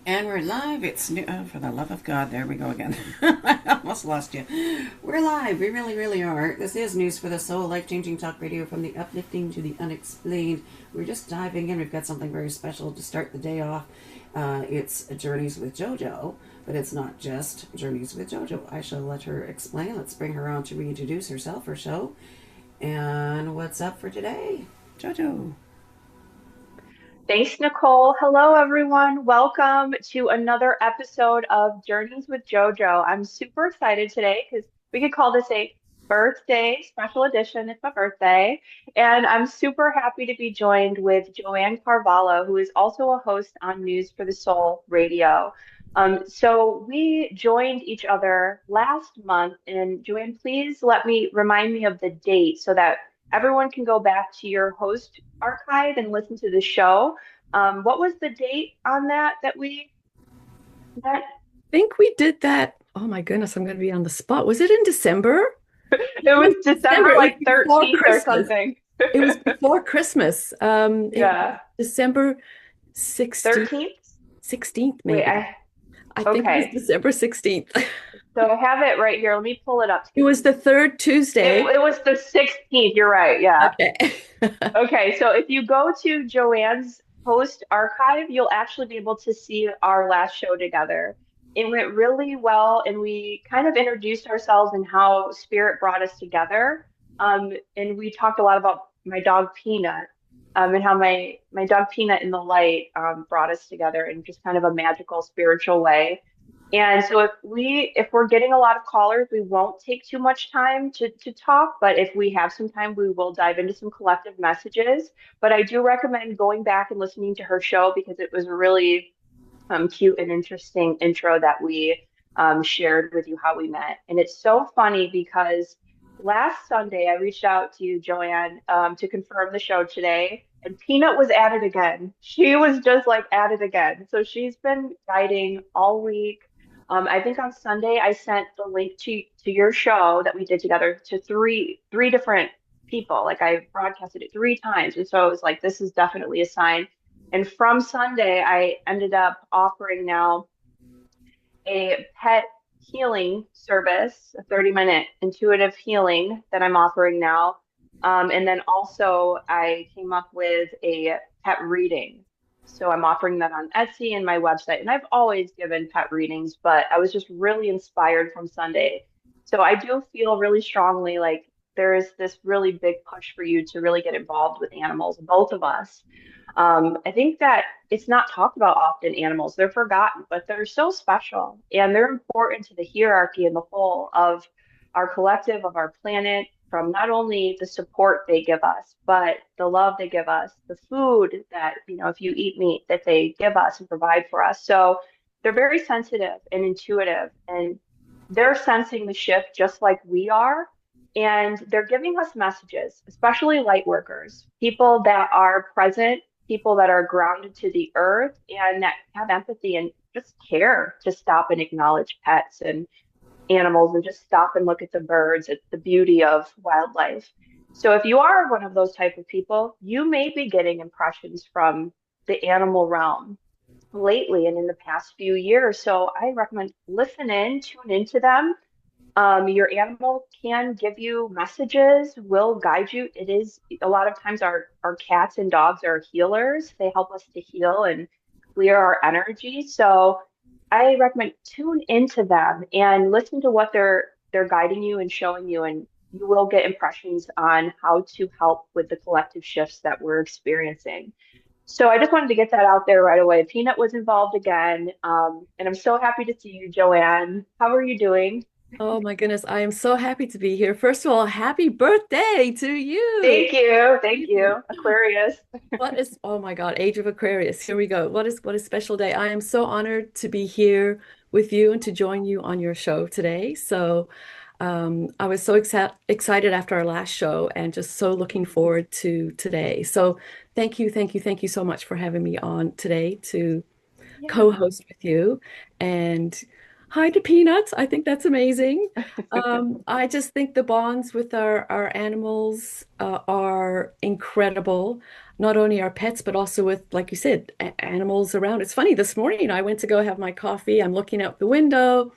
And we're live. It's new. Oh, for the love of God, there we go again. I almost lost you. We're live. We really, really are. This is News for the Soul, life-changing talk radio from the uplifting to the unexplained. We're just diving in. We've got something very special to start the day off. It's Journeys with Jojo, but it's not just Journeys with Jojo. I shall let her explain. Let's bring her on to reintroduce herself, her show, and what's up for today. Jojo. Thanks, Nicole. Hello, everyone. Welcome to another episode of Journeys with JoJo. I'm super excited today because we could call this a birthday special edition. It's my birthday. And I'm super happy to be joined with Joanne Carvahlo, who is also a host on News for the Soul Radio. So we joined each other last month. And Joanne, please remind me of the date so that everyone can go back to your host archive and listen to the show. What was the date on that we met? Think we did that. Oh my goodness, I'm going to be on the spot. Was it in December? It was December It was like before 13th or Christmas. something. It was before Christmas. It was Yeah. December 16th, 13th? 16th Wait, maybe. I think it okay. was December 16th. So I have it right here. Let me pull it up. It was the third Tuesday. It was the 16th. You're right. Yeah. Okay. Okay. So if you go to Joanne's host archive, you'll actually be able to see our last show together. It went really well, and we kind of introduced ourselves and how spirit brought us together. And we talked a lot about my dog Peanut, and how my dog Peanut in the light brought us together in just kind of a magical, spiritual way. And so if we're getting a lot of callers, we won't take too much time to talk, but if we have some time, we will dive into some collective messages. But I do recommend going back and listening to her show because it was a really cute and interesting intro that we shared with you how we met. And it's so funny because last Sunday I reached out to you, Joanne, to confirm the show today, and Peanut was at it again. She was just like at it again. So she's been guiding all week. I think on Sunday I sent the link to your show that we did together to three different people. Like I broadcasted it 3 times, and so it was like this is definitely a sign. And from Sunday, I ended up offering now a pet healing service, a 30-minute intuitive healing that I'm offering now. And then also, I came up with a pet reading. So I'm offering that on Etsy and my website. And I've always given pet readings, but I was just really inspired from Sunday. So I do feel really strongly like there is this really big push for you to really get involved with animals, both of us. I think that it's not talked about often, animals. They're forgotten, but they're so special and they're important to the hierarchy and the whole of our collective, of our planet, from not only the support they give us, but the love they give us, the food that, if you eat meat, that they give us and provide for us. So they're very sensitive and intuitive, and they're sensing the shift just like we are. And they're giving us messages, especially light workers, people that are present, people that are grounded to the earth and that have empathy and just care to stop and acknowledge pets and animals and just stop and look at the birds, at the beauty of wildlife. So if you are one of those type of people, you may be getting impressions from the animal realm lately and in the past few years. So I recommend listen in, tune into them. Your animal can give you messages, will guide you. It is a lot of times our cats and dogs are healers. They help us to heal and clear our energy. So I recommend tune into them and listen to what they're guiding you and showing you, and you will get impressions on how to help with the collective shifts that we're experiencing. So I just wanted to get that out there right away. Peanut was involved again, and I'm so happy to see you, Joanne. How are you doing? Oh my goodness, I am so happy to be here. First of all, happy birthday to you. Thank you. Thank you. Aquarius. Oh my God, Age of Aquarius. Here we go. What a special day. I am so honored to be here with you and to join you on your show today. So I was so excited after our last show and just so looking forward to today. So thank you so much for having me on today to Yeah. co-host with you. And hi to Peanuts. I think that's amazing. I just think the bonds with our animals are incredible. not only our pets, but also with, like you said, animals around. It's funny, this morning I went to go have my coffee. I'm looking out the window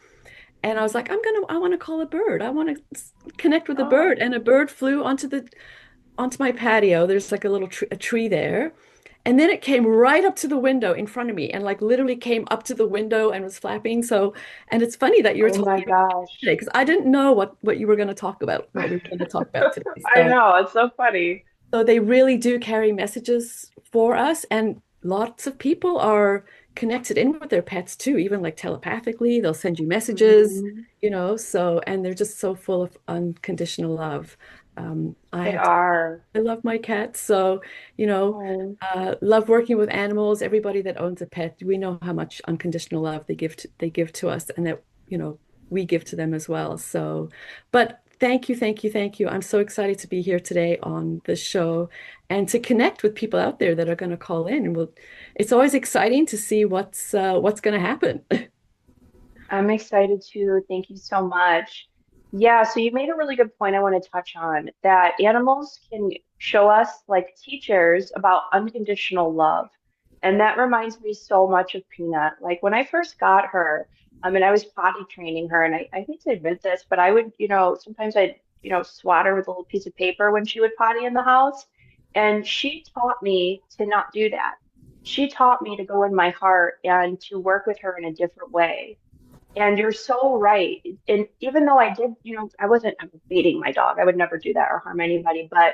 and I was like, I want to call a bird. I want to connect with a bird. Oh, And a bird flew onto my patio. There's like a little a tree there. And then it came right up to the window in front of me and like literally came up to the window and was flapping. So, and it's funny that you were oh my talking about today gosh. because I didn't know what you were going to talk about, what we were going to talk about today. I know, it's so funny. So they really do carry messages for us, and lots of people are connected in with their pets too, even like telepathically. They'll send you messages, Hmm. so, and they're just so full of unconditional love. I They have to, are. I love my cats, so, you know, Oh, love working with animals. Everybody that owns a pet, we know how much unconditional love they give to us, and that, we give to them as well. So, but thank you, thank you, thank you. I'm so excited to be here today on the show and to connect with people out there that are going to call in. And it's always exciting to see what's going to happen. I'm excited too. Thank you so much. Yeah, so you made a really good point I want to touch on that animals can show us, like teachers, about unconditional love. And that reminds me so much of Peanut. Like when I first got her, I mean, I was potty training her, and I hate to admit this, but I would, sometimes I'd, swat her with a little piece of paper when she would potty in the house. And she taught me to not do that. She taught me to go in my heart and to work with her in a different way. And you're so right. And even though I did, I wasn't beating my dog. I would never do that or harm anybody. But,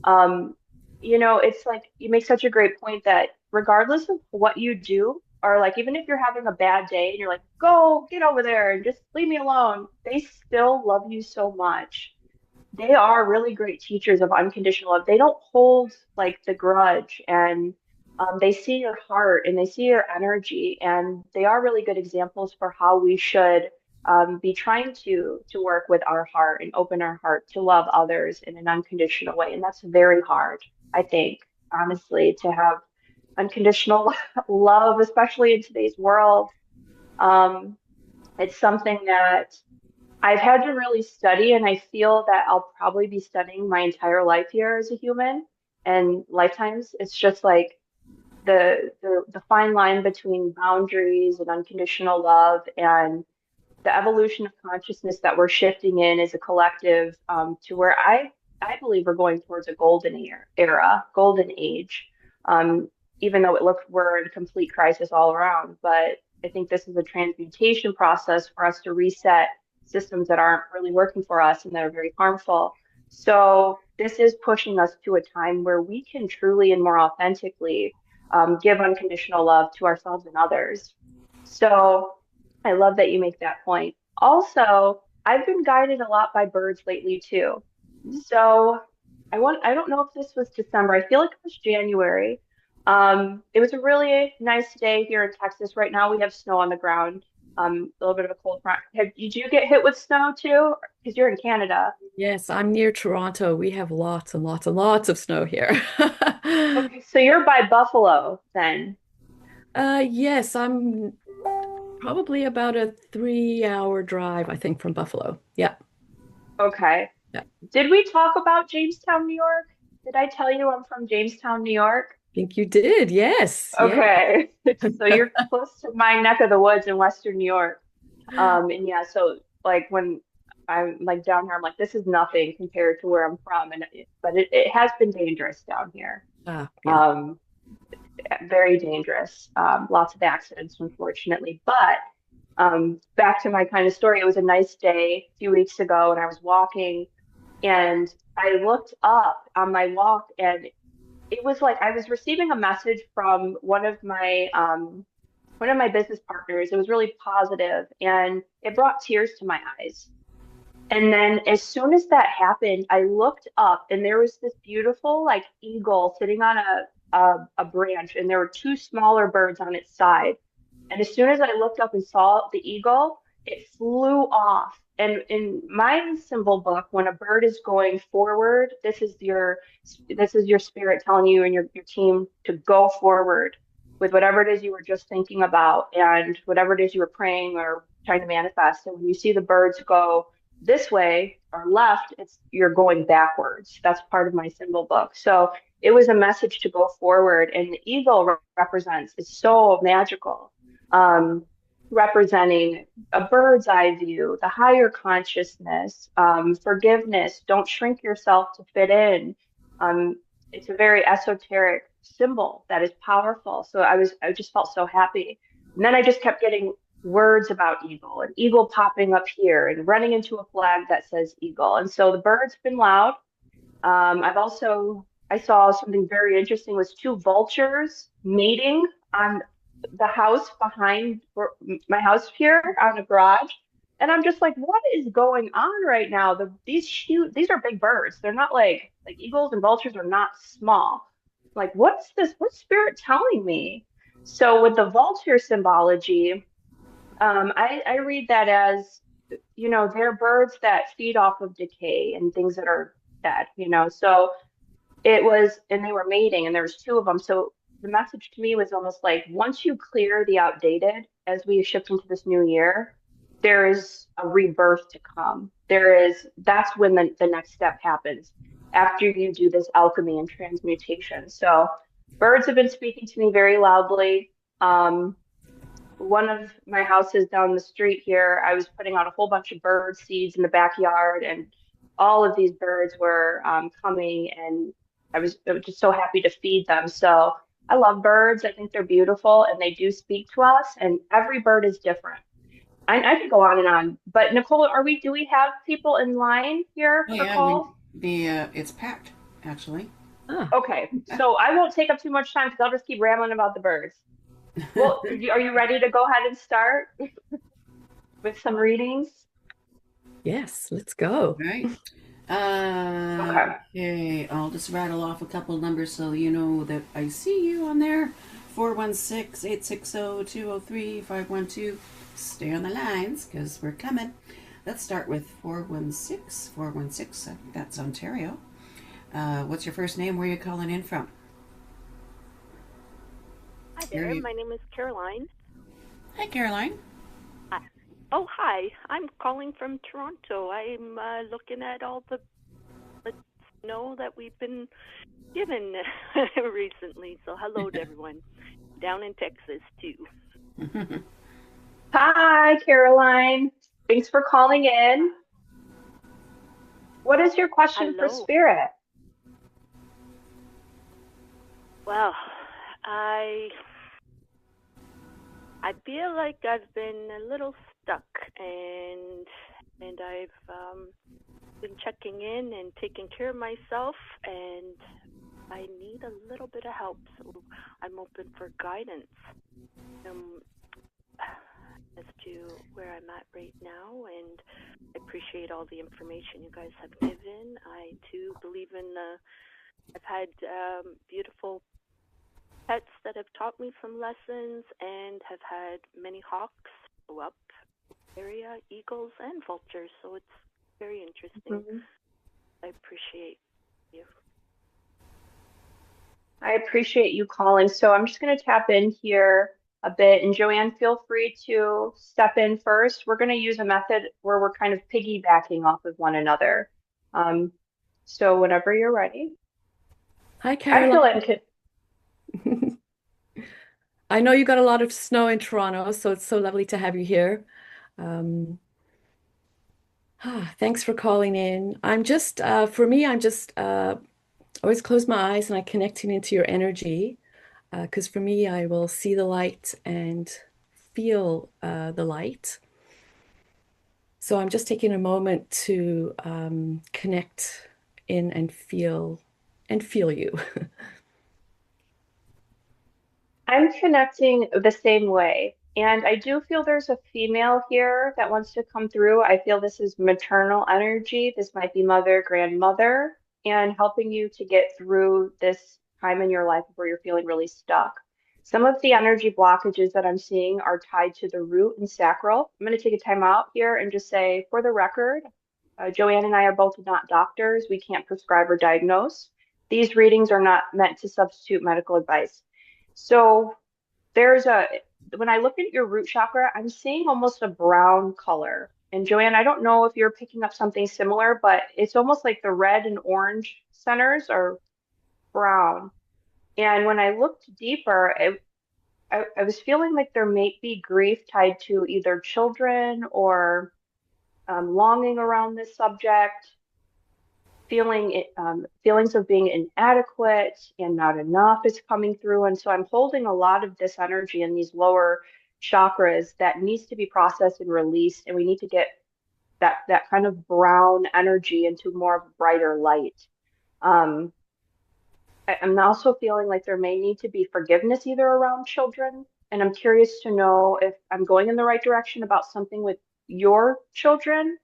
um, it's like you make such a great point that regardless of what you do, or like even if you're having a bad day and you're like, go get over there and just leave me alone, they still love you so much. They are really great teachers of unconditional love. They don't hold like the grudge, and they see your heart and they see your energy, and they are really good examples for how we should be trying to work with our heart and open our heart to love others in an unconditional way. And that's very hard, I think, honestly, to have unconditional love, especially in today's world. Um, it's something that I've had to really study, and I feel that I'll probably be studying my entire life here as a human and lifetimes. It's just like the fine line between boundaries and unconditional love and the evolution of consciousness that we're shifting in as a collective, to where I believe we're going towards a era, golden age. Um, Even though we're in complete crisis all around, but I think this is a transmutation process for us to reset systems that aren't really working for us and that are very harmful. So this is pushing us to a time where we can truly and more authentically give unconditional love to ourselves and others. So I love that you make that point. Also, I've been guided a lot by birds lately too. So I don't know if this was December. I feel like it was January. It was a really nice day here in Texas. Right now we have snow on the ground. A little bit of a cold front. Did you get hit with snow too? Because you're in Canada. Yes, I'm near Toronto. We have lots and lots and lots of snow here. Okay, so you're by Buffalo then. Yes, I'm probably about a 3-hour drive, I think, from Buffalo. Yeah. Okay. Yeah. Did we talk about Jamestown, New York? Did I tell you I'm from Jamestown, New York? I think you did. Yes. Yeah. Okay. So you're close to my neck of the woods in Western New York. And yeah, so like when I'm like down here, I'm like, this is nothing compared to where I'm from. But it has been dangerous down here. Yeah. Um, Very dangerous. Lots of accidents, unfortunately. But back to my kind of story, it was a nice day a few weeks ago, and I was walking, and I looked up on my walk, and it was like I was receiving a message from one of my business partners. It was really positive, and it brought tears to my eyes. And then as soon as that happened, I looked up, and there was this beautiful like eagle sitting on a branch, and there were two smaller birds on its side. And as soon as I looked up and saw the eagle, it flew off. And in my symbol book, when a bird is going forward, this is your spirit telling you and your team to go forward with whatever it is you were just thinking about and whatever it is you were praying or trying to manifest. And when you see the birds go this way or left, it's you're going backwards. That's part of my symbol book. So it was a message to go forward. And the eagle represents, is so magical, representing a bird's eye view, the higher consciousness, forgiveness, don't shrink yourself to fit in. Um, it's a very esoteric symbol that is powerful. So I just felt so happy. And then I just kept getting words about eagle, and eagle popping up here and running into a flag that says eagle. And so the bird's been loud. I saw something very interesting, was two vultures mating on the house behind my house here on a garage. And I'm just like, what is going on right now? These are big birds. They're not like eagles and vultures are not small. Like, what's this? What's spirit telling me? So with the vulture symbology, I read that as, they're birds that feed off of decay and things that are dead, So and they were mating, and there was two of them. So the message to me was almost like, once you clear the outdated, as we shift into this new year, there is a rebirth to come. That's when the next step happens after you do this alchemy and transmutation. So birds have been speaking to me very loudly. One of my houses down the street here, I was putting out a whole bunch of bird seeds in the backyard, and all of these birds were coming, and I was just so happy to feed them. So I love birds. I think they're beautiful, and they do speak to us, and every bird is different. I could go on and on, but Nicole, do we have people in line here Oh for yeah, calls? it's packed actually. Ah, Okay, so I won't take up too much time because I'll just keep rambling about the birds. Well, are you ready to go ahead and start with some readings? yes, let's go. Right. Okay. Okay, I'll just rattle off a couple numbers so you know that I see you on there. 416-860-203-512. Stay on the lines because we're coming. Let's start with 416. 416, that's Ontario. What's your first name? Where are you calling in from? Hi there, my name is Caroline. Hi, Caroline. Hi. Oh, hi. I'm calling from Toronto. I'm looking at all the snow that we've been given recently. So hello to everyone down in Texas, too. Hi, Caroline. Thanks for calling in. What is your question for Spirit? Well, I feel like I've been a little stuck, and I've been checking in and taking care of myself, and I need a little bit of help. So I'm open for guidance as to where I'm at right now, and I appreciate all the information you guys have given. I too believe in I've had beautiful pets that have taught me some lessons, and have had many hawks go up area, eagles and vultures. So it's very interesting. Mm-hmm. I appreciate you. I appreciate you calling. So I'm just going to tap in here a bit, and Joanne, feel free to step in first. We're going to use a method where we're kind of piggybacking off of one another. So whenever you're ready. Hi, Caroline. I feel like I know you got a lot of snow in Toronto, so it's so lovely to have you here. Thanks for calling in. I'm just, for me, I'm just always close my eyes and I connecting into your energy. Because for me, I will see the light and feel the light. So I'm just taking a moment to connect in and feel you. I'm connecting the same way. And I do feel there's a female here that wants to come through. I feel this is maternal energy. This might be mother, grandmother, and helping you to get through this time in your life where you're feeling really stuck. Some of the energy blockages that I'm seeing are tied to the root and sacral. I'm going to take a time out here and just say, for the record, Joanne and I are both not doctors. We can't prescribe or diagnose. These readings are not meant to substitute medical advice. So when I look at your root chakra, I'm seeing almost a brown color. And Joanne, I don't know if you're picking up something similar, but it's almost like the red and orange centers are brown. And when I looked deeper, I was feeling like there may be grief tied to either children or longing around this subject, feelings of being inadequate and not enough is coming through. And so I'm holding a lot of this energy in these lower chakras that needs to be processed and released. And we need to get that kind of brown energy into more of a brighter light. Um, I'm also feeling like there may need to be forgiveness either around children. And I'm curious to know if I'm going in the right direction about something with your children.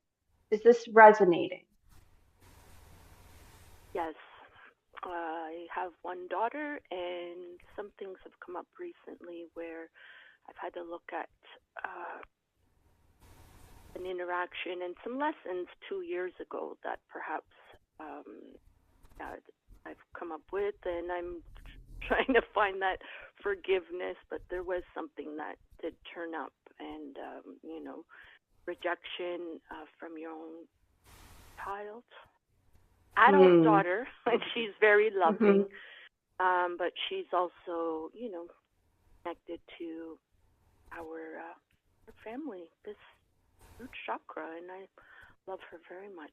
Is this resonating? Yes, I have one daughter, and some things have come up recently where I've had to look at an interaction and some lessons 2 years ago that perhaps that I've come up with, and I'm trying to find that forgiveness. But there was something that did turn up, and rejection from your own child, adult daughter, and she's very loving, but she's also, connected to our family, this root chakra, and I love her very much.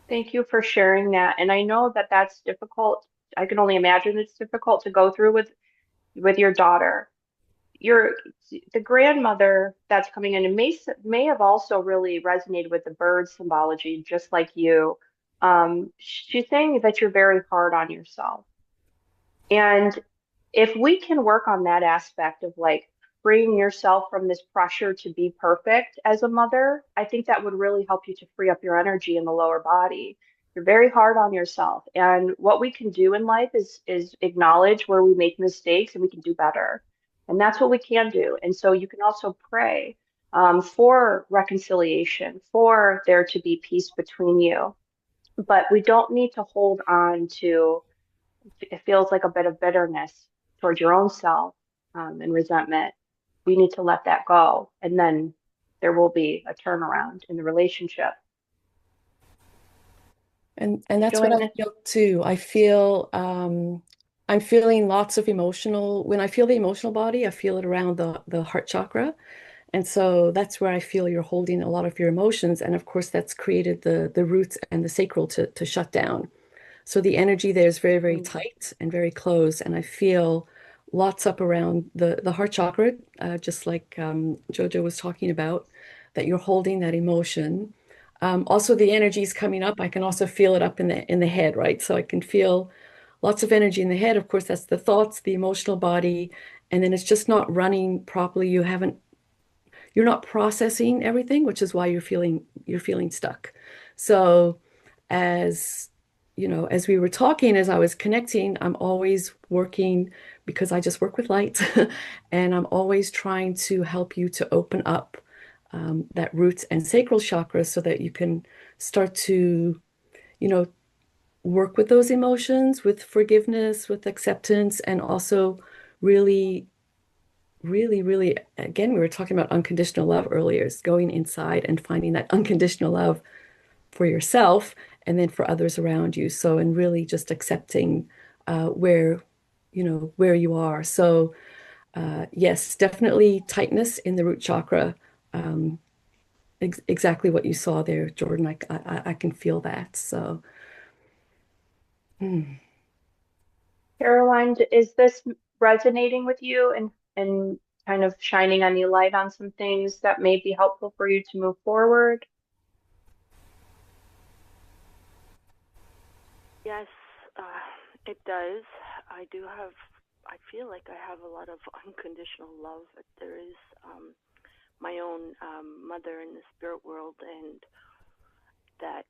Thank you for sharing that. And I know that that's difficult. I can only imagine it's difficult to go through with your daughter. Your the grandmother that's coming in and may have also really resonated with the bird symbology, just like you. She's saying that you're very hard on yourself. And if we can work on that aspect of like freeing yourself from this pressure to be perfect as a mother, I think that would really help you to free up your energy in the lower body. You're very hard on yourself. And what we can do in life is acknowledge where we make mistakes and we can do better. And that's what we can do. And so you can also pray for reconciliation, for there to be peace between you. But we don't need to hold on to, it feels like a bit of bitterness towards your own self and resentment. We need to let that go. And then there will be a turnaround in the relationship. And that's what I feel too. I feel I'm feeling lots of emotional, when I feel the emotional body, I feel it around the heart chakra. And so that's where I feel you're holding a lot of your emotions. And of course, that's created the roots and the sacral to shut down. So the energy there is very, very tight and very close. And I feel lots up around the heart chakra, just like Jojo was talking about, that you're holding that emotion. Also, the energy is coming up. I can also feel it up in the head, right? So I can feel lots of energy in the head. Of course, that's the thoughts, the emotional body, and then it's just not running properly. You're not processing everything, which is why you're feeling stuck. So as as we were talking, as I was connecting, I'm always working because I just work with light and I'm always trying to help you to open up that roots and sacral chakra so that you can start to, work with those emotions, with forgiveness, with acceptance, and also really, really, really, again, we were talking about unconditional love earlier, is going inside and finding that unconditional love for yourself and then for others around you. So, and really just accepting where you are. So, yes, definitely tightness in the root chakra. Exactly what you saw there, Jordan. I can feel that. So, Caroline, is this resonating with you and kind of shining any light on some things that may be helpful for you to move forward? Yes, it does. I feel like I have a lot of unconditional love. There is my own mother in the spirit world, and that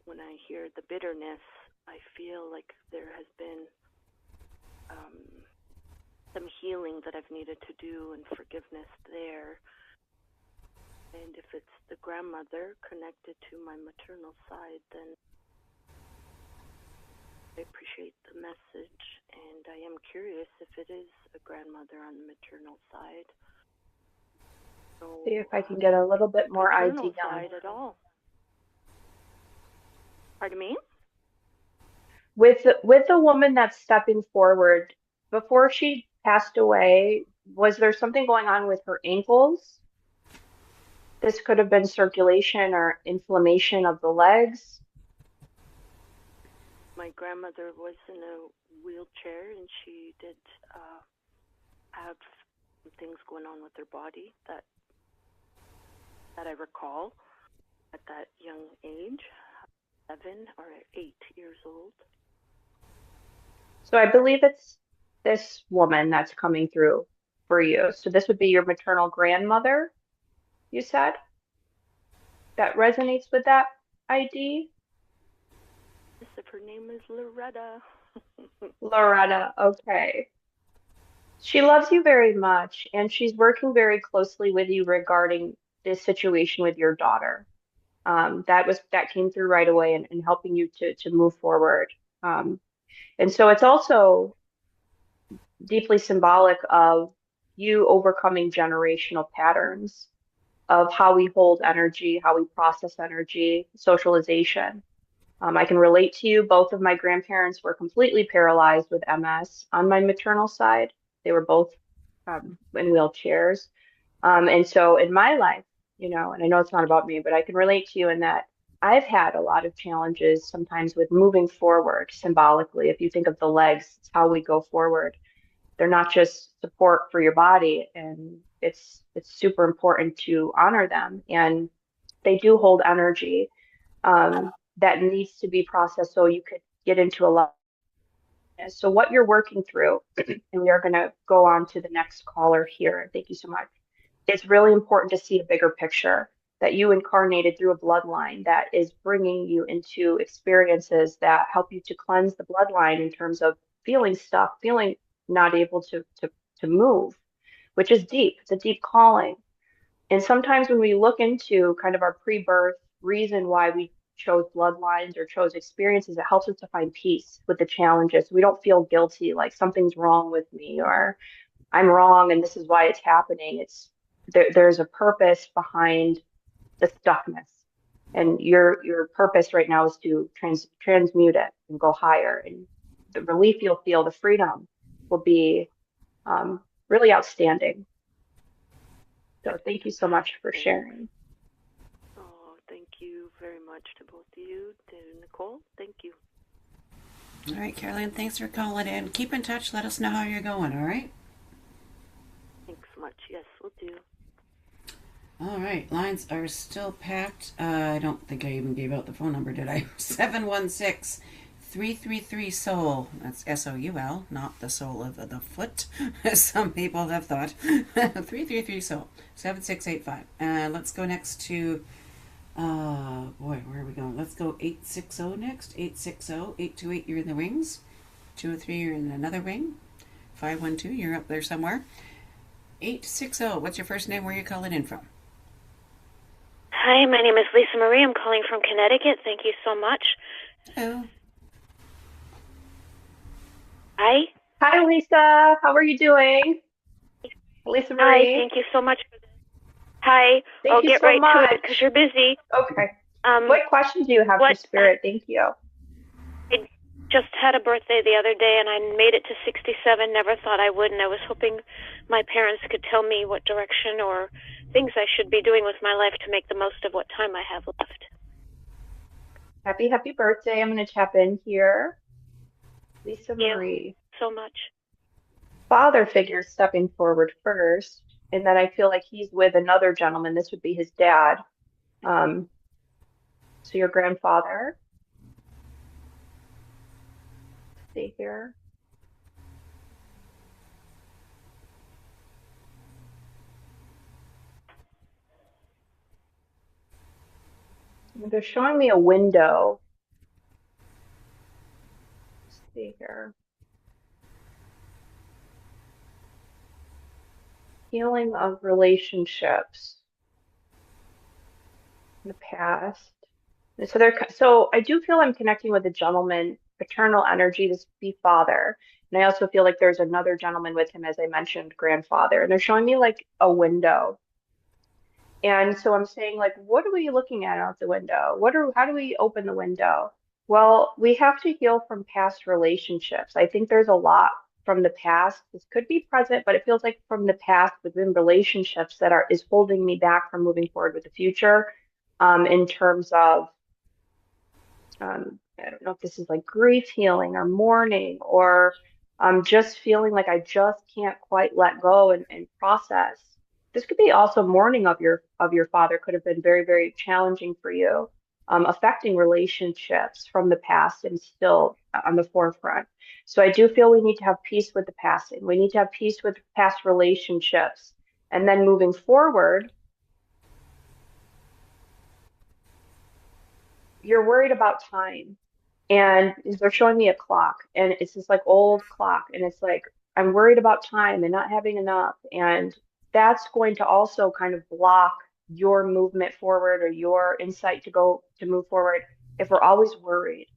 when I hear the bitterness, I feel like there has been some healing that I've needed to do and forgiveness there. And if it's the grandmother connected to my maternal side, then I appreciate the message, and I am curious if it is a grandmother on the maternal side. So, See if I can get a little bit more idea side at all. Pardon me? With the woman that's stepping forward, before she passed away, was there something going on with her ankles? This could have been circulation or inflammation of the legs. My grandmother was in a wheelchair, and she did have some things going on with her body that I recall at that young age, 7 or 8 years old. So I believe it's this woman that's coming through for you. So this would be your maternal grandmother, you said? That resonates with that ID? Yes, if her name is Loretta. Loretta, okay. She loves you very much, and she's working very closely with you regarding this situation with your daughter. That came through right away and helping you to move forward. And so it's also deeply symbolic of you overcoming generational patterns of how we hold energy, how we process energy, socialization. I can relate to you. Both of my grandparents were completely paralyzed with MS on my maternal side. They were both in wheelchairs. And so in my life, and I know it's not about me, but I can relate to you in that I've had a lot of challenges sometimes with moving forward symbolically. If you think of the legs, it's how we go forward. They're not just support for your body, and it's super important to honor them. And they do hold energy that needs to be processed so you could get into a lot. So what you're working through, and we are going to go on to the next caller here. Thank you so much. It's really important to see a bigger picture that you incarnated through a bloodline that is bringing you into experiences that help you to cleanse the bloodline in terms of feeling stuck, feeling not able to move, which is deep. It's a deep calling. And sometimes when we look into kind of our pre-birth reason why we chose bloodlines or chose experiences, it helps us to find peace with the challenges. We don't feel guilty, like something's wrong with me or I'm wrong and this is why it's happening. There's a purpose behind the stuckness. And your purpose right now is to transmute it and go higher. And the relief you'll feel, the freedom will be really outstanding. So thank you so much for sharing. Oh, thank you very much to both of you, to Nicole. Thank you. All right, Caroline, thanks for calling in. Keep in touch. Let us know how you're going, all right? Thanks so much. Yes, we'll do. All right, lines are still packed. I don't think I even gave out the phone number, did I? 716-333-SOUL. That's SOUL, not the sole of the foot, as some people have thought. 333-SOUL, 7685. Let's go next to, where are we going? Let's go 860 next. 860-828, you're in the rings. 203, you're in another ring. 512, you're up there somewhere. 860, what's your first name? Where are you calling in from? Hi, my name is Lisa Marie. I'm calling from Connecticut. Thank you so much. Hello. Hi. Hi, Lisa. How are you doing? Lisa Marie. Hi, thank you so much for this. Hi. I'll get right to it because you're busy. Okay. What questions do you have for Spirit? Thank you. I just had a birthday the other day, and I made it to 67. Never thought I would, and I was hoping my parents could tell me what direction or things I should be doing with my life to make the most of what time I have left. Happy birthday. I'm going to tap in here. Lisa Marie. Thank you so much. Father figure stepping forward first, and then I feel like he's with another gentleman. This would be his dad. So your grandfather. Stay here. They're showing me a window. See here. Healing of relationships in the past. And so I do feel I'm connecting with a gentleman, paternal energy, this be father. And I also feel like there's another gentleman with him, as I mentioned, grandfather. And they're showing me like a window. And so I'm saying, like, what are we looking at out the window? How do we open the window? Well, we have to heal from past relationships. I think there's a lot from the past. This could be present, but it feels like from the past within relationships that are is holding me back from moving forward with the future. In terms of I don't know if this is like grief healing or mourning or just feeling like I just can't quite let go and process. This could be also mourning of your father could have been very, very challenging for you, affecting relationships from the past and still on the forefront. So I do feel we need to have peace with the past, and we need to have peace with past relationships. And then moving forward, you're worried about time. And they're showing me a clock, and it's this like old clock, and it's like I'm worried about time and not having enough, and that's going to also kind of block your movement forward or your insight to move forward if we're always worried.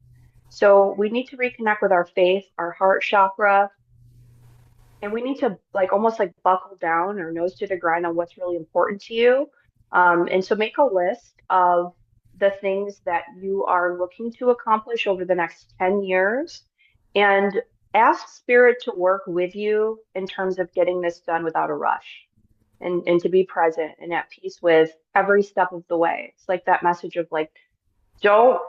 So we need to reconnect with our faith, our heart chakra, and we need to like almost like buckle down or nose to the grind on what's really important to you. And so make a list of the things that you are looking to accomplish over the next 10 years and ask spirit to work with you in terms of getting this done without a rush and to be present and at peace with every step of the way. It's like that message of like, don't,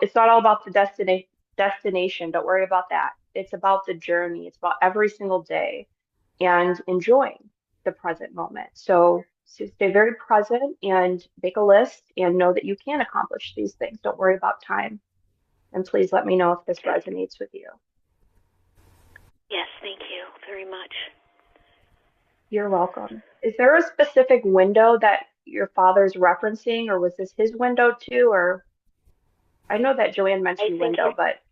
it's not all about the destination. Don't worry about that. It's about the journey. It's about every single day and enjoying the present moment. So stay very present and make a list and know that you can accomplish these things. Don't worry about time. And please let me know if this resonates with you. Yes, thank you very much. You're welcome. Is there a specific window that your father's referencing, or was this his window too? Or I know that Joanne mentioned window, but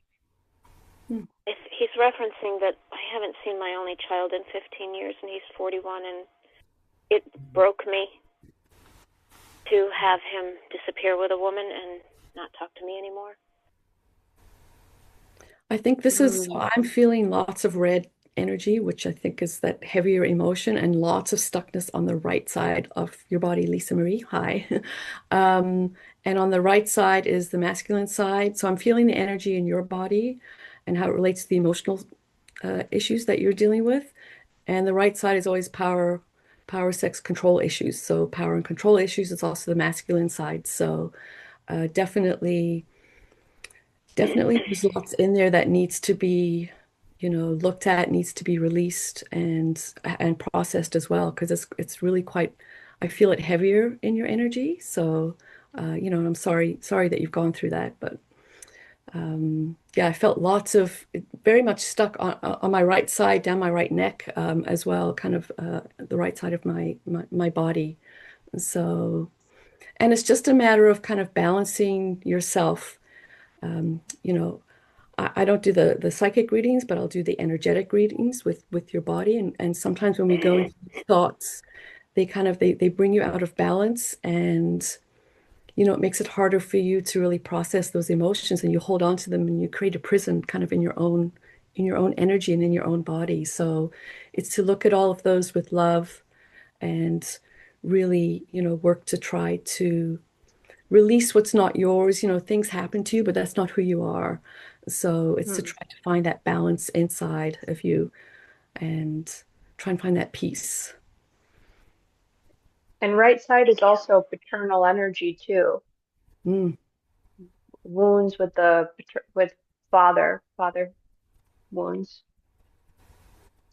He's referencing that I haven't seen my only child in 15 years, and he's 41, and it broke me to have him disappear with a woman and not talk to me anymore. I think this is, I'm feeling lots of red energy, which I think is that heavier emotion, and lots of stuckness on the right side of your body, Lisa Marie. Hi. And on the right side is the masculine side. So I'm feeling the energy in your body and how it relates to the emotional issues that you're dealing with. And the right side is always power, sex, control issues. So power and control issues is also the masculine side. So definitely there's lots in there that needs to be, looked at, needs to be released and processed as well, because it's really quite, I feel it heavier in your energy. So I'm sorry that you've gone through that, but yeah, I felt lots of very much stuck on my right side, down my right neck as well, kind of the right side of my body. So, and it's just a matter of kind of balancing yourself. I don't do the psychic readings, but I'll do the energetic readings with your body. And sometimes when we go into thoughts, they bring you out of balance, and it makes it harder for you to really process those emotions, and you hold on to them and you create a prison kind of in your own energy and in your own body. So it's to look at all of those with love and really, work to try to release what's not yours. Things happen to you, but that's not who you are. So it's to try to find that balance inside of you and try and find that peace. and right side is also paternal energy too. Mm. Wounds with father wounds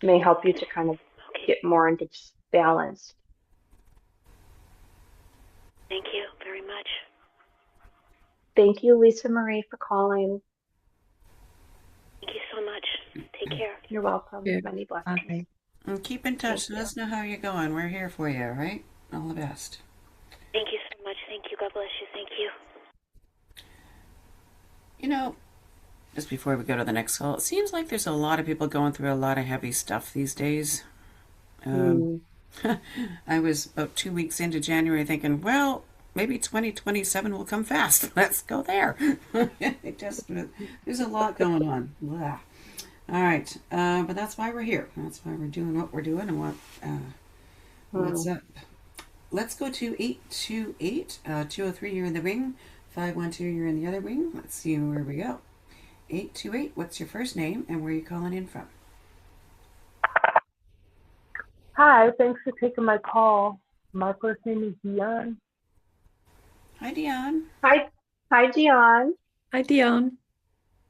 may help you to kind of get more into balance. Thank you very much. Thank you, Lisa Marie, for calling. Thank you so much. Take care. You're welcome. Yeah. Many blessings. Okay. And keep in touch. Let us know how you're going. We're here for you, right? All the best. Thank you so much. Thank you. God bless you. Thank you. Just before we go to the next call, it seems like there's a lot of people going through a lot of heavy stuff these days. I was about 2 weeks into January thinking, well, maybe 2027 will come fast. Let's go there. There's a lot going on. Blah. All right. But that's why we're here. That's why we're doing what we're doing and what's up. Let's go to 828-203. You're in the ring. 512, you're in the other wing. Let's see where we go. 828, what's your first name and where are you calling in from? Hi, thanks for taking my call. My first name is Dion. Hi, Dion. Hi, Dion. Hi, Dion.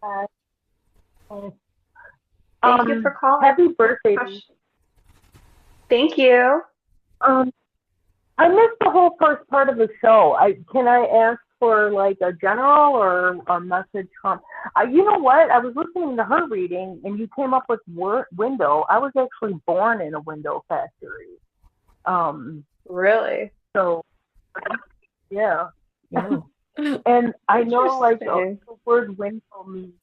Hi. Thank you for calling. Happy birthday. Thank you. I missed the whole first part of the show. Can I ask for like a general or a message from? You know what? I was listening to her reading, and you came up with window. I was actually born in a window factory. Really? So, yeah. And I know, like, the word window means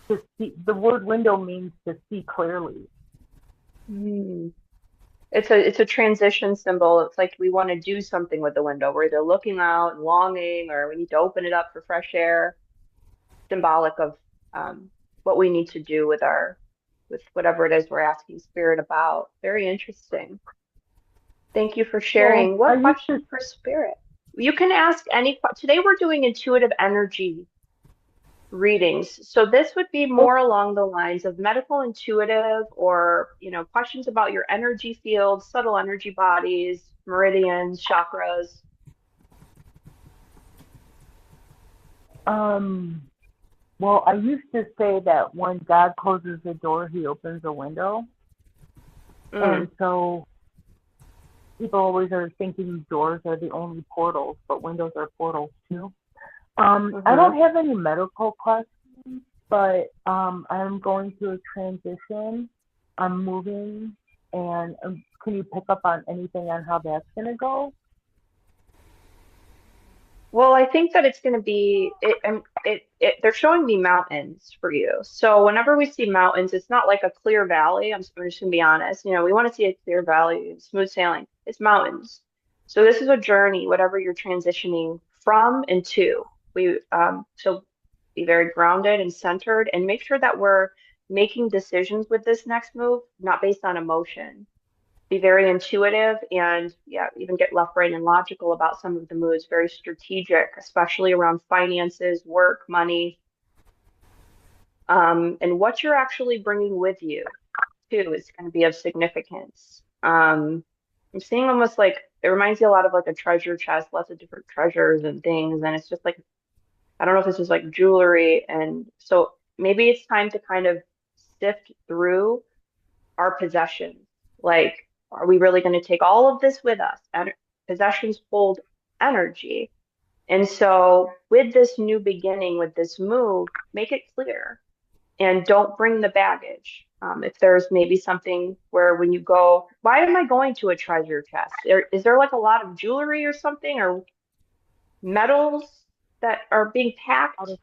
to see. The word window means to see clearly. It's a transition symbol. It's like we want to do something with the window. We're either looking out and longing, or we need to open it up for fresh air. Symbolic of what we need to do with whatever it is we're asking Spirit about. Very interesting. Thank you for sharing. What question for Spirit? You can ask any. Today we're doing intuitive energy readings. So this would be more along the lines of medical intuitive, or questions about your energy field, subtle energy bodies, meridians, chakras. Well, I used to say that when God closes a door, he opens a window. And so people always are thinking doors are the only portals, but windows are portals too. I don't have any medical questions, but I'm going through a transition. I'm moving, and can you pick up on anything on how that's going to go? Well, I think that it's going to be they're showing me mountains for you. So whenever we see mountains, it's not like a clear valley. I'm just going to be honest. We want to see a clear valley, smooth sailing. It's mountains. So this is a journey, whatever you're transitioning from and to. So be very grounded and centered, and make sure that we're making decisions with this next move, not based on emotion. Be very intuitive, and even get left, right, and logical about some of the moves. Very strategic, especially around finances, work, money, and what you're actually bringing with you too is going to be of significance. I'm seeing almost like it reminds you a lot of like a treasure chest, lots of different treasures and things, and it's just like, I don't know if this is like jewelry, and so maybe it's time to kind of sift through our possessions. Like, are we really going to take all of this with us? And possessions hold energy. And so with this new beginning, with this move, make it clear and don't bring the baggage. If there's maybe something where when you go, why am I going to a treasure chest? Is there like a lot of jewelry or something, or metals that are being packed? Does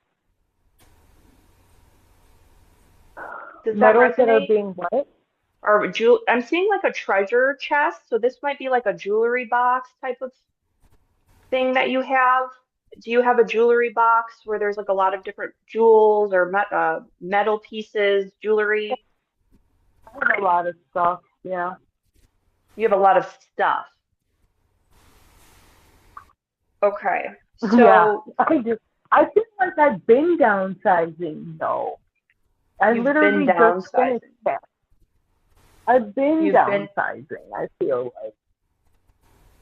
that Metals that are resonate? being what? Or I'm seeing like a treasure chest, so this might be like a jewelry box type of thing that you have. Do you have a jewelry box where there's like a lot of different jewels or metal pieces, jewelry? I have a lot of stuff, yeah. You have a lot of stuff. Okay, so yeah, I feel like I've been downsizing though. You've been downsizing. I've been downsizing, I feel like.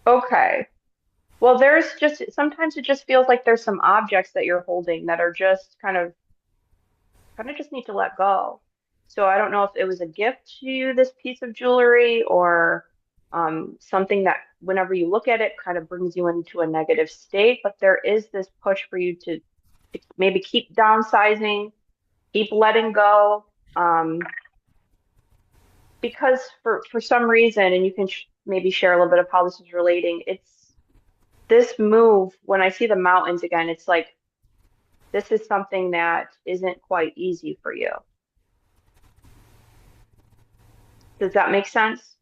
Okay. Well, sometimes it just feels like there's some objects that you're holding that are just kind of just need to let go. So I don't know if it was a gift to you, this piece of jewelry, or something that whenever you look at it kind of brings you into a negative state. But there is this push for you to maybe keep downsizing, keep letting go. Because for some reason, and you can maybe share a little bit of how this is relating, it's this move, when I see the mountains again, it's like this is something that isn't quite easy for you. Does that make sense?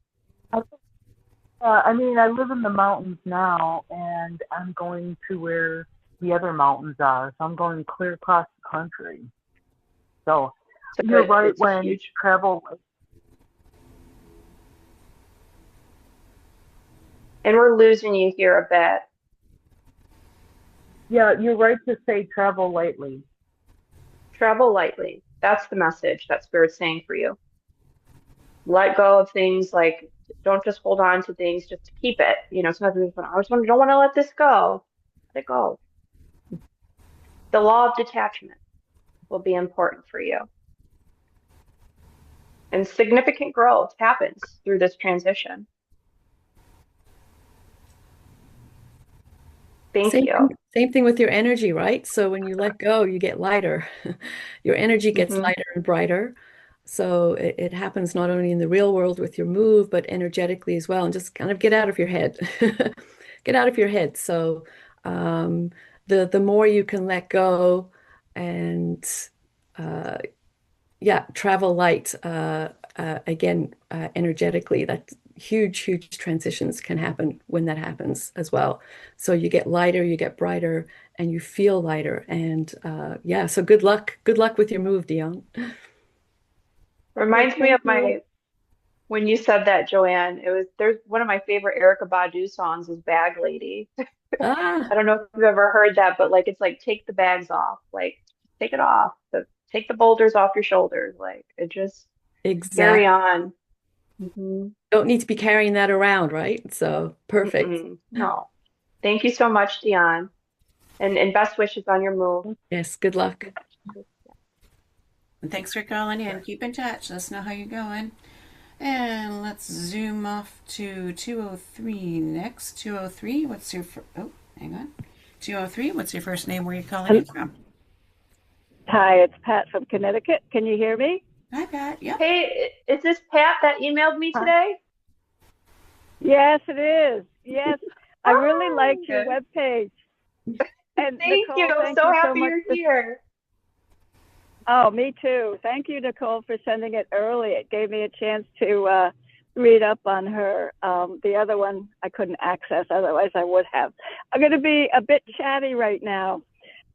I mean, I live in the mountains now, and I'm going to where the other mountains are. So I'm going clear across the country. So you're right, when you travel. And we're losing you here a bit. Yeah, you're right to say travel lightly. Travel lightly. That's the message that Spirit's saying for you. Let go of things, like don't just hold on to things just to keep it. Sometimes I just don't want to let this go. Let it go. The law of detachment will be important for you. And significant growth happens through this transition. Thank you. Same thing with your energy, right? So when you let go, you get lighter. Your energy gets Mhm. lighter and brighter. So it happens not only in the real world with your move, but energetically as well. And just kind of get out of your head. Get out of your head. So the more you can let go and travel light again energetically, that huge transitions can happen when that happens as well. So you get lighter, you get brighter, and you feel lighter. And so good luck with your move, Dion. Reminds me of when you said that, Joanne. There's one of my favorite Erykah Badu songs is Bag Lady. Ah, I don't know if you've ever heard that, but like it's like take the bags off, like take it off, take the boulders off your shoulders, like it just carry exactly. on. Hmm. Don't need to be carrying that around, right? So perfect. No. Thank you so much, Dion, and best wishes on your move. Yes, good luck. And thanks for calling in. Keep in touch. Let us know how you're going. And let's zoom off to 203 next. 203, what's your hang on. 203, what's your first name? Where are you calling in from? Hi, it's Pat from Connecticut. Can you hear me? Hi, Pat. Yep. Hey, is this Pat that emailed me today? Yes, it is. Yes, I really liked your Good. webpage. And Thank Nicole, you. I'm thank so you so happy much you're here. Oh, me too. Thank you, Nicole, for sending it early. It gave me a chance to read up on her. The other one I couldn't access, otherwise I would have. I'm going to be a bit chatty right now.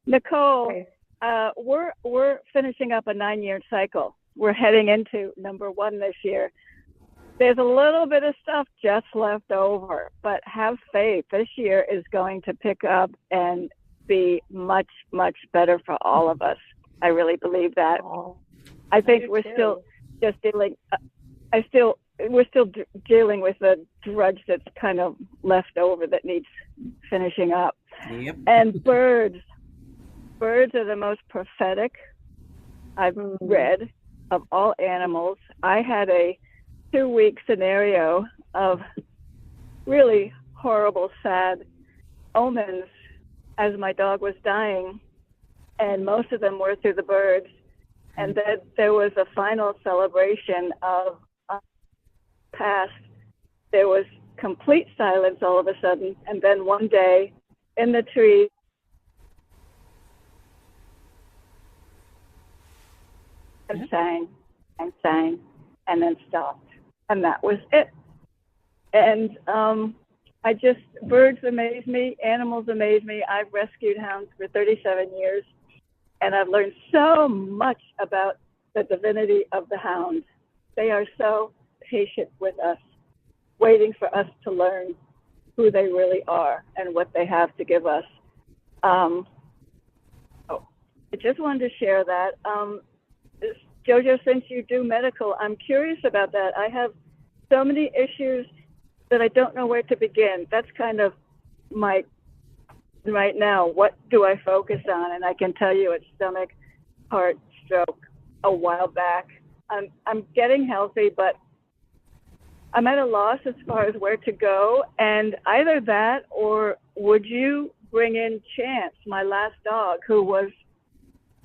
Nicole, Okay. we're finishing up a 9-year cycle. We're heading into number 1 this year. There's a little bit of stuff just left over, but have faith. This year is going to pick up and be much, much better for all of us. I really believe that. Oh, I think we're still just dealing. We're still dealing with the drudge that's kind of left over that needs finishing up. Yep. And birds are the most prophetic I've read of all animals. I had a 2-week scenario of really horrible, sad omens as my dog was dying, and most of them were through the birds. And then there was a final celebration of past. There was complete silence all of a sudden, and then one day in the tree, and sang and sang and then stopped, and that was it. And birds amaze me, animals amaze me. I've rescued hounds for 37 years, and I've learned so much about the divinity of the hound. They are so patient with us, waiting for us to learn who they really are and what they have to give us. I just wanted to share that. Jojo, since you do medical, I'm curious about that. I have so many issues that I don't know where to begin. That's kind of my right now. What do I focus on? And I can tell you it's stomach, heart, stroke a while back. I'm getting healthy, but I'm at a loss as far as where to go. And either that, or would you bring in Chance, my last dog, who was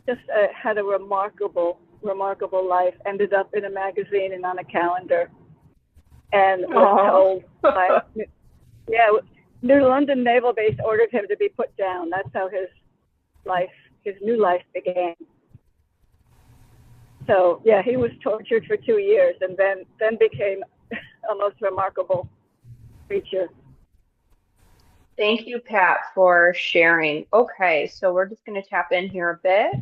just had a remarkable life, ended up in a magazine and on a calendar, and was told by, New London Naval Base ordered him to be put down. That's how his new life began. So yeah, he was tortured for 2 years and then became a most remarkable creature. Thank you, Pat, for sharing. Okay, so we're just going to tap in here a bit.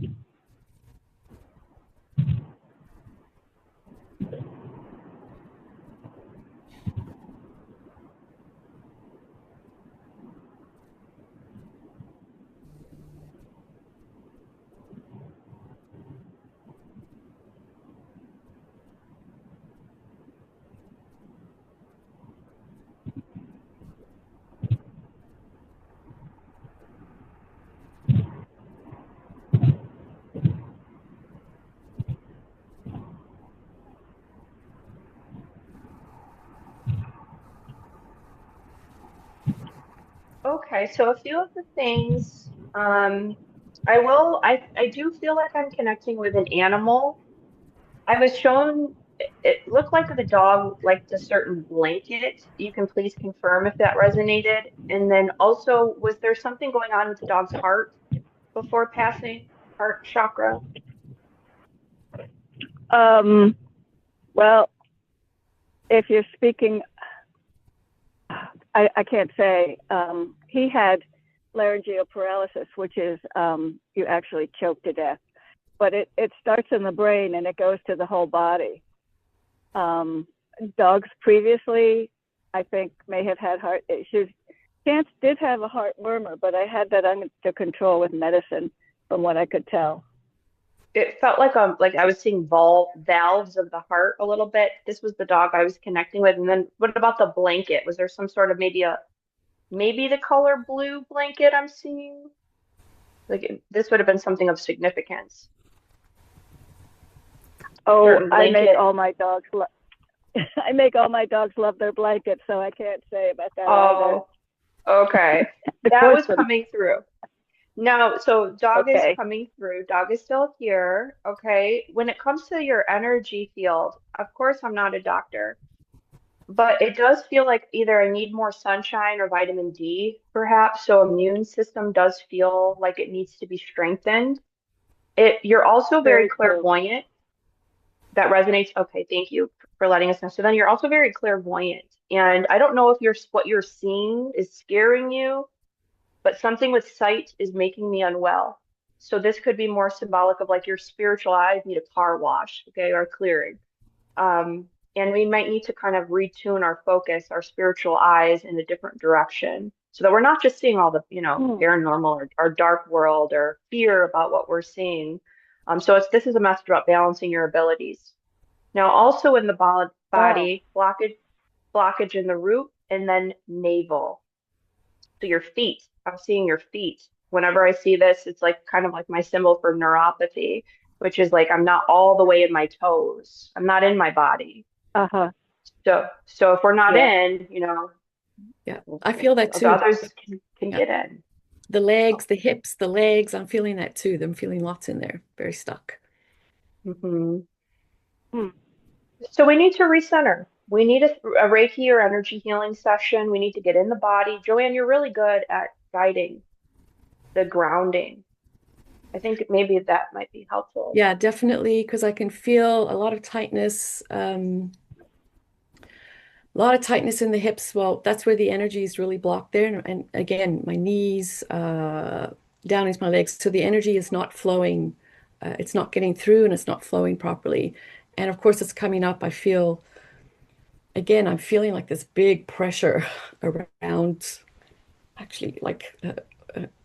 Okay, so a few of the things, I do feel like I'm connecting with an animal. I was shown, it looked like the dog liked a certain blanket. You can please confirm if that resonated. And then also, was there something going on with the dog's heart before passing? Heart chakra? Well, if you're speaking, I can't say. He had laryngeal paralysis, which is you actually choke to death. But it starts in the brain and it goes to the whole body. Dogs previously, I think, may have had heart issues. Chance did have a heart murmur, but I had that under control with medicine, from what I could tell. It felt like I was seeing valves of the heart a little bit. This was the dog I was connecting with. And then what about the blanket? Was there some sort of maybe the color blue blanket I'm seeing? This would have been something of significance. Oh, Certain I make blanket. all my dogs I make all my dogs love their blankets, so I can't say about that either. Oh, okay. That was coming through. Now, so dog is Okay. coming through. Dog is still here. Okay. When it comes to your energy field, of course, I'm not a doctor, but it does feel like either I need more sunshine or vitamin D, perhaps. So immune system does feel like it needs to be strengthened. You're also very Very true. clairvoyant. That resonates. Okay, thank you for letting us know. So then you're also very clairvoyant. And I don't know if what you're seeing is scaring you, but something with sight is making me unwell. So this could be more symbolic of like your spiritual eyes need a car wash, okay, or clearing. And we might need to kind of retune our focus, our spiritual eyes in a different direction so that we're not just seeing all the, Hmm. paranormal or dark world or fear about what we're seeing. So this is a message about balancing your abilities. Now, also in the Wow. body, blockage in the root and then navel. So your feet, I'm seeing your feet. Whenever I see this, it's like kind of like my symbol for neuropathy, which is like I'm not all the way in my toes. I'm not in my body. Uh-huh. So if we're not Yeah. in, Yeah, I feel that the too. others can Yeah. get in. The legs, the hips, the legs, I'm feeling that too. I'm feeling lots in there, very stuck. Hmm. Hmm. So we need to recenter. We need a Reiki or energy healing session. We need to get in the body. Joanne, you're really good at guiding the grounding. I think maybe that might be helpful. Yeah, definitely, because I can feel a lot of tightness, a lot of tightness in the hips. Well, that's where the energy is really blocked there. And again, my knees, down into my legs. So the energy is not flowing. It's not getting through and it's not flowing properly. And of course, it's coming up. I'm feeling like this big pressure around, actually, like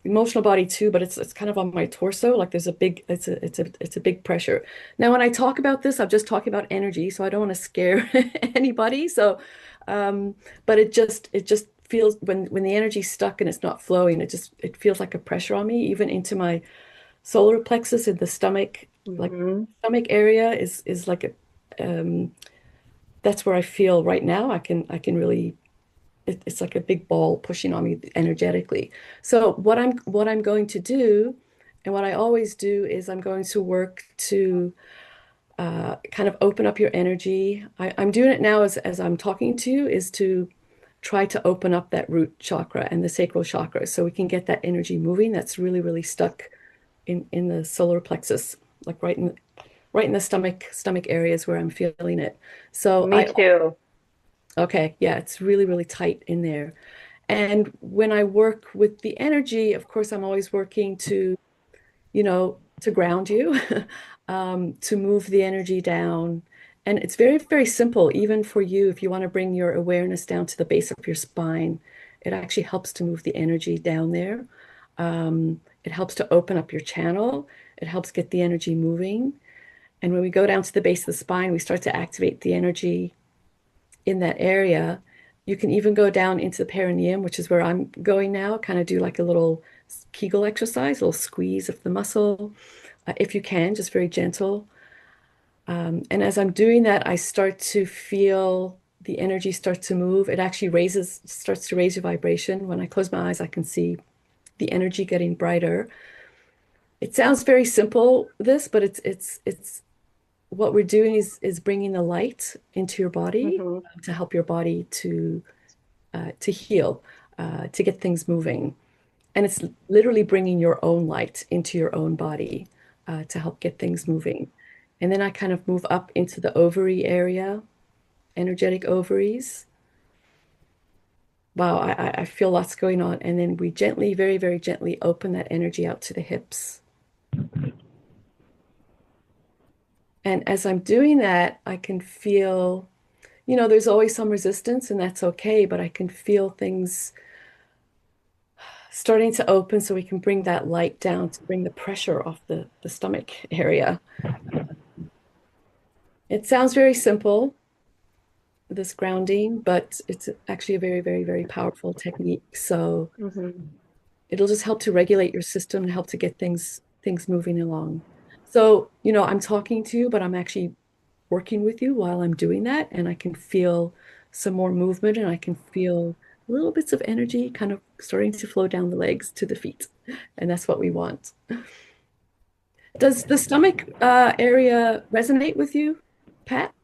emotional body too, but it's kind of on my torso. Like there's a big, it's a big pressure. Now, when I talk about this, I'm just talking about energy, so I don't want to scare anybody. So, but it just feels when the energy's stuck and it's not flowing, it feels like a pressure on me, even into my solar plexus in the stomach. Like Hmm. stomach area is like um, that's where I feel right now. I can really it's like a big ball pushing on me energetically. So what I'm going to do, and what I always do, is I'm going to work to kind of open up your energy. I'm doing it now as I'm talking to you, is to try to open up that root chakra and the sacral chakra so we can get that energy moving that's really, really stuck in the solar plexus, like right in the stomach areas where I'm feeling it. So Me too. okay, yeah, it's really, really tight in there. And when I work with the energy, of course, I'm always working to ground you, to move the energy down. And it's very, very simple, even for you, if you want to bring your awareness down to the base of your spine, it actually helps to move the energy down there. It helps to open up your channel. It helps get the energy moving. And when we go down to the base of the spine, we start to activate the energy in that area. You can even go down into the perineum, which is where I'm going now, kind of do like a little Kegel exercise, a little squeeze of the muscle, if you can, just very gentle. And as I'm doing that, I start to feel the energy starts to move. It actually starts to raise your vibration. When I close my eyes, I can see the energy getting brighter. It sounds very simple, but it's what we're doing is bringing the light into your body to help your body to heal, to get things moving. And it's literally bringing your own light into your own body to help get things moving. And then I kind of move up into the ovary area, energetic ovaries. Wow, I feel lots going on. And then we gently, very, very gently open that energy out to the hips. And as I'm doing that, I can feel, there's always some resistance, and that's okay, but I can feel things starting to open so we can bring that light down to bring the pressure off the stomach area. It sounds very simple, this grounding, but it's actually a very, very, very powerful technique. So it'll just help to regulate your system and help to get things moving along. So, I'm talking to you, but I'm actually working with you while I'm doing that, and I can feel some more movement, and I can feel little bits of energy kind of starting to flow down the legs to the feet. And that's what we want. Does the stomach area resonate with you, Pat?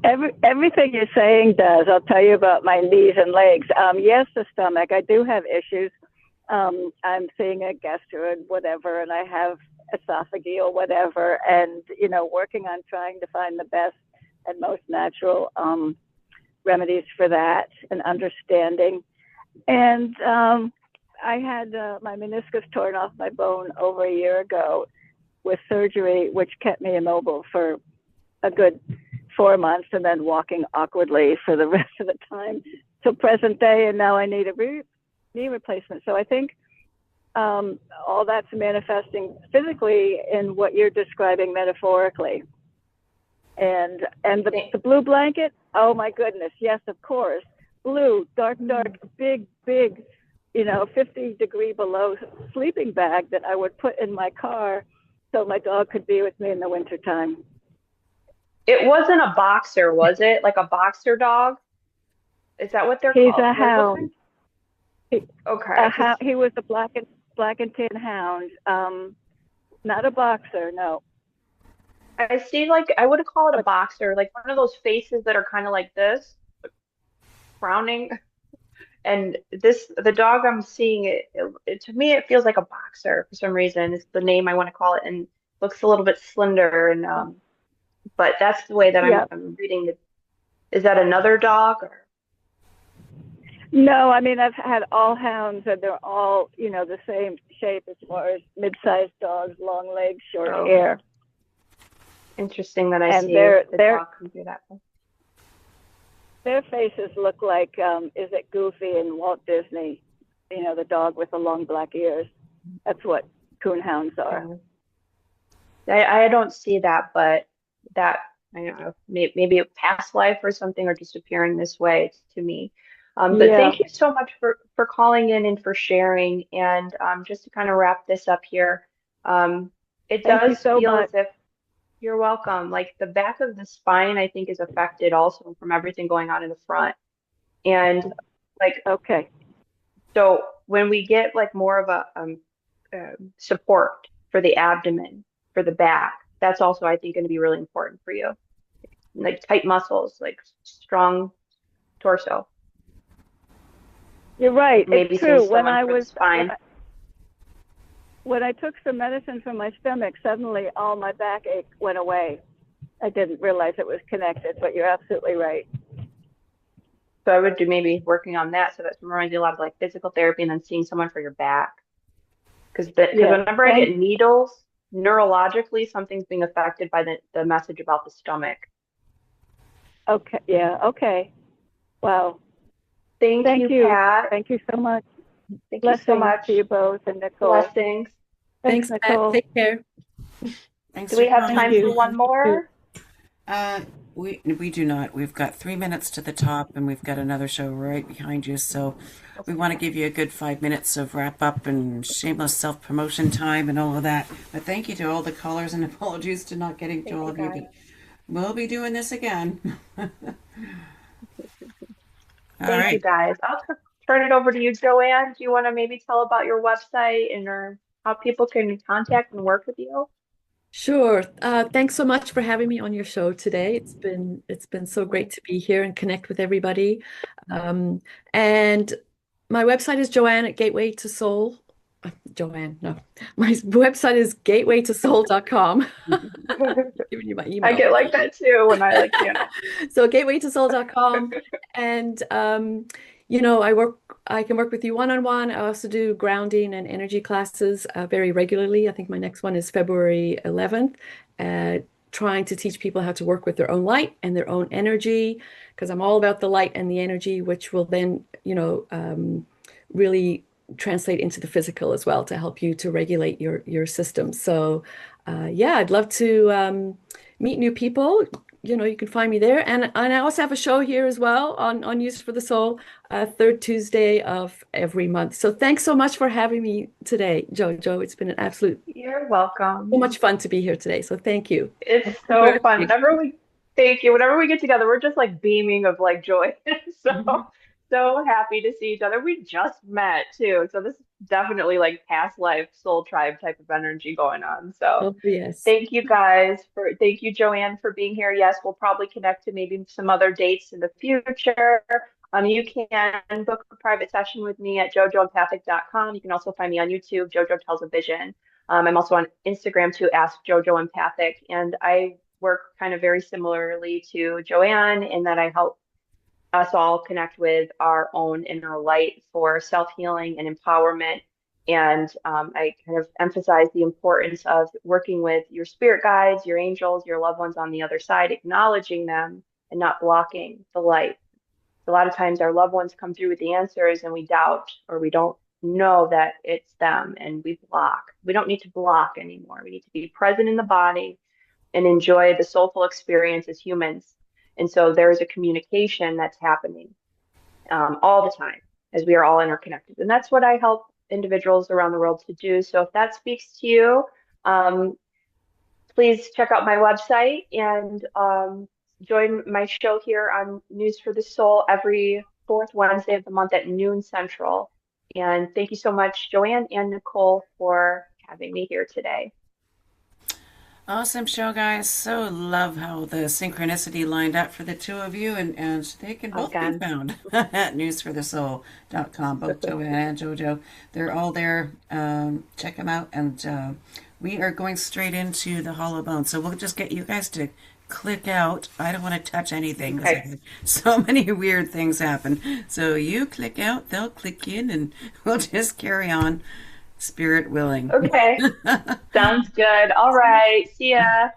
Everything you're saying does. I'll tell you about my knees and legs. Yes, the stomach. I do have issues. I'm seeing a gastro whatever, and I have esophageal whatever, and working on trying to find the best and most natural remedies for that and understanding. And I had my meniscus torn off my bone over a year ago with surgery, which kept me immobile for a good 4 months, and then walking awkwardly for the rest of the time till present day. And now I need a knee replacement. So I think all that's manifesting physically in what you're describing metaphorically. And the blue blanket, oh my goodness, yes, of course. Blue, dark, big, 50-degree below sleeping bag that I would put in my car so my dog could be with me in the wintertime. It wasn't a boxer, was it? Like a boxer dog? Is that what they're He's called? a hound. Okay. He was a black and tan hound. Not a boxer, no. I see, I would call it a boxer, like one of those faces that are kind of like this, frowning. And the dog I'm seeing, to me, it feels like a boxer for some reason. It's the name I want to call it, and looks a little bit slender. And but that's the way that I'm reading it. Is that another dog? Or? No, I mean, I've had all hounds, and they're all, the same shape as far as mid-sized dogs, long legs, short hair. Interesting that I see the dog come through that way. Their faces look like, is it Goofy in Walt Disney? The dog with the long black ears. That's what coonhounds are. I don't see that, but that, I don't know, maybe a past life or something, or just appearing this way to me. But thank you so much for calling in and for sharing. And just to kind of wrap this up here, it does feel as if you're welcome. Like the back of the spine, I think, is affected also from everything going on in the front. And so when we get more of a support for the abdomen, for the back, that's also, I think, going to be really important for you. Like tight muscles, like strong torso. You're right. Maybe it's true. When I took some medicine for my stomach, suddenly all my backache went away. I didn't realize it was connected, but you're absolutely right. So I would do maybe working on that. So that reminds me a lot of physical therapy, and then seeing someone for your back. Because whenever I get needles, neurologically, something's being affected by the message about the stomach. Okay. Yeah. Okay. Wow. Thank you, Pat. Thank you so much. Thank you so much. To you both, and Nicole. Blessings. Thanks, Nicole. Pat. Take care. Thanks. Do we have time for one more? We do not. We've got 3 minutes to the top, and we've got another show right behind you. So we want to give you a good 5 minutes of wrap up and shameless self-promotion time and all of that. But thank you to all the callers, and apologies to not getting to all of you. But we'll be doing this again. Thank you, right. guys. I'll turn it over to you, Joanne. Do you want to maybe tell about your website and or how people can contact and work with you? Sure. Thanks so much for having me on your show today. It's been so great to be here and connect with everybody. And my website is Joanne at Gateway to Soul. Joanne, no. My website is gatewaytosoul.com. Giving you my I email. get like that too when I So gatewaytosoul.com. And I can work with you one-on-one. I also do grounding and energy classes very regularly. I think my next one is February 11th, trying to teach people how to work with their own light and their own energy, because I'm all about the light and the energy, which will then, really translate into the physical as well to help you to regulate your system. So, I'd love to meet new people. You can find me there. And I also have a show here as well on News for the Soul, third Tuesday of every month. So thanks so much for having me today, Jojo. It's been an absolute You're welcome. so much fun to be here today. So thank you. It's so fun. Thank you. Whenever we get together, we're just like beaming of like joy. So happy to see each other. We just met too. So this is definitely like past life soul tribe type of energy going on. So Oh, yes. thank you thank you, Joanne, for being here. Yes, we'll probably connect to maybe some other dates in the future. You can book a private session with me at jojoempathic.com. You can also find me on YouTube, Jojo Tells a Vision. I'm also on Instagram too, Ask Jojo Empathic. And I work kind of very similarly to Joanne in that I help us all connect with our own inner light for self-healing and empowerment. And I kind of emphasize the importance of working with your spirit guides, your angels, your loved ones on the other side, acknowledging them and not blocking the light. A lot of times our loved ones come through with the answers and we doubt or we don't know that it's them and we block. We don't need to block anymore. We need to be present in the body and enjoy the soulful experience as humans. And so there is a communication that's happening all the time as we are all interconnected. And that's what I help individuals around the world to do. So if that speaks to you, please check out my website and join my show here on News for the Soul every fourth Wednesday of the month at noon Central. And thank you so much, Joanne and Nicole, for having me here today. Awesome show, guys. So love how the synchronicity lined up for the two of you, and they can both be found at newsforthesoul.com. Both Joanne and Jojo, they're all there. Check them out, and we are going straight into the hollow bone. So we'll just get you guys to click out. I don't want to touch anything because so many weird things happen. So you click out, they'll click in, and we'll just carry on. Spirit willing. Okay. Sounds good. All right. See ya.